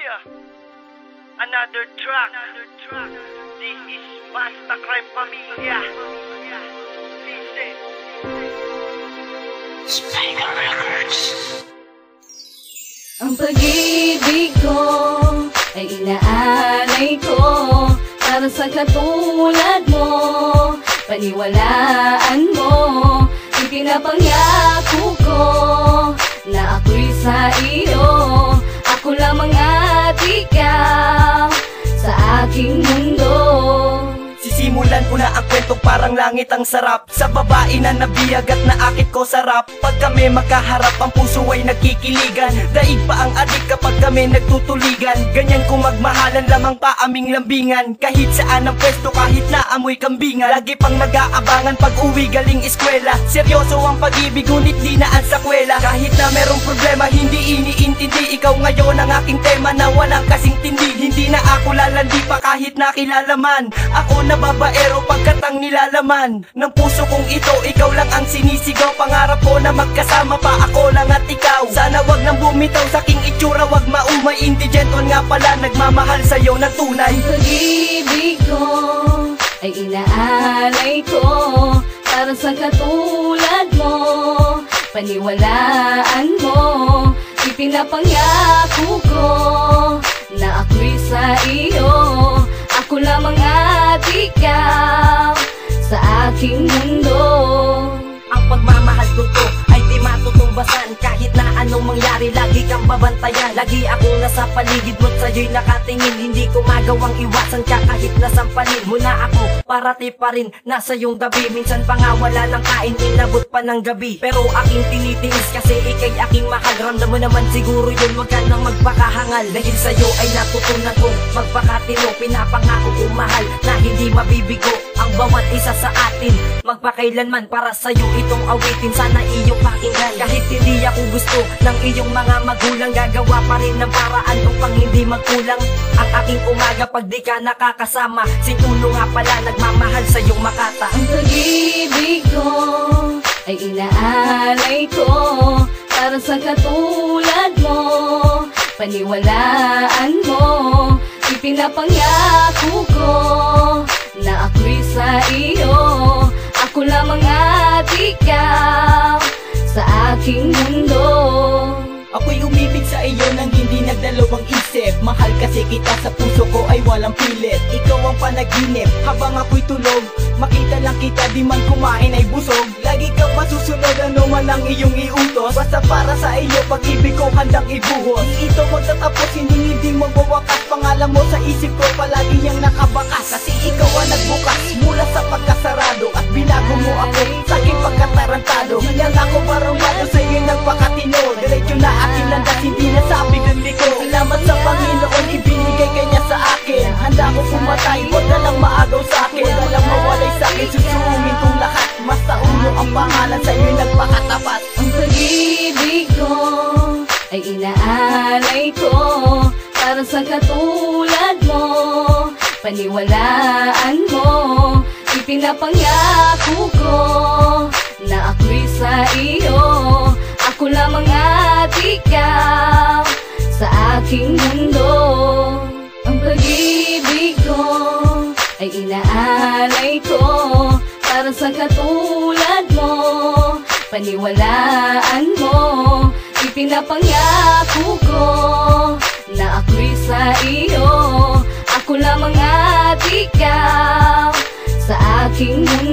Another track. This is Basta Crime Pamilya. Listen. Spiker Records. Ang pag-ibig ko ay inaalay ko para sa katulad mo. Paniwalaan mo, ipinapangako ko na ako'y sa iyo. Ako lamang at ikaw sa aking mundo. Sisimulan ko na ang kwentong parang langit ang sarap sa babae na nabiyag at naakit ko sarap. Pag kami magkaharap ang puso ay nagkikiligan. Daig pa ang adik kapag kami nagtutuligan. Ganyan kung magmahalan lamang pa aming lambingan. Kahit saan ang pwesto kahit na amoy kambingan. Lagi pang nag-aabangan pag uwi galing eskwela. Seryoso ang pag-ibig ngunit di naan sa kwela. Kahit na merong problema hindi iniintindi. Ikaw ngayon ang aking tema na walang kasing tindi. Hindi na ako lalandi pa kahit nakilala man. Ako na babaero pagkat ang nilalaman ng puso kong ito, ikaw lang ang sinisigaw. Pangarap ko na magkasama pa ako lang at ikaw. Sana wag nang bumitaw sa aking itsura, wag maumay. Indigenton nga pala, nagmamahal sa'yo ng tunay. Ang pag-ibig ko ay inaalay ko para sa katulad mo. Paniwalaan mo, ipinapangako ko na ako'y sa iyo. Ako lamang at ikaw sa aking mundo. Ang pagmamahal ko to ay di matutumbasan. Kahit na anong mangyari, lagi kang babantayan. Lagi akong nasa paligid mo't sa'yo'y nakatingin. Hindi ko magawang iwasan ka kahit nasampalin mo na ako. Parati pa rin nasa iyong gabi. Minsan pa nga wala ng kain, inabot pa ng gabi. Pero aking tinitiis kasi ikay aking mahal. Ramdam mo naman siguro yun, wag ka nang magpakahangal. Dahil sa'yo ay natutunan kong magpakatino. Pinapangako kong mahal na hindi mabibigo ang bawat isa sa atin. Magpakailanman para sa'yo itong awitin. Sana iyong pakinggan. Kahit hindi ako gusto ng iyong mga magulang, gagawa pa rin ng paraan upang hindi magkulang ang aking umaga pag di ka nakakasama. Sintulo nga pala, nagmamahal sa iyong Makata. Ang pag-ibig ko ay inaalay ko para sa katulad mo. Paniwalaan mo, ipinapangako ko na ako'y sa iyo. Ako lamang at ikaw sa aking mundo. Ako'y umibig sa iyo nang hindi nagdalawang isip. Mahal kasi kita, sa puso ko ay walang pilit. Ikaw ang panaginip habang ako'y tulog. Makita lang kita, di man kumain ay busog. Lagi kang masusunod, ano man ang iyong iutos. Basta para sa iyo, pag-ibig ko handang ibuhos. Di ito magtatapos, hindi magwawakas. Pangalan mo sa isip ko, palagi niyang nakabakas. Kasi ikaw ang nagbukas mula sa pagkasarado. At binago mo ako sa aking pagkatarantado. Di lang ako barangado, sa iyo nagpakatino. Diretso na aking landas, hindi na sabi ng liko. Salamat sa Panginoon, ibinigay kanya sa akin. Handa ko pumatay, huwag na lang maagaw sa akin. Huwag na lang mawalay sa akin, susungin kong lahat. Mas ulo ang pangalan, sa iyo nagpakatapat. Ang pag-ibig ko ay inaalay ko para sa katulad mo. Paniwalaan mo, ipinapangako ko na ako'y sa iyo. Ako lamang at ikaw sa aking mundo. Ang pag-ibig ko ay inaalay ko para sa katulad mo. Paniwalaan mo, ipinapangako ko na ako'y sa iyo. Ako lamang at ikaw sa aking mundo.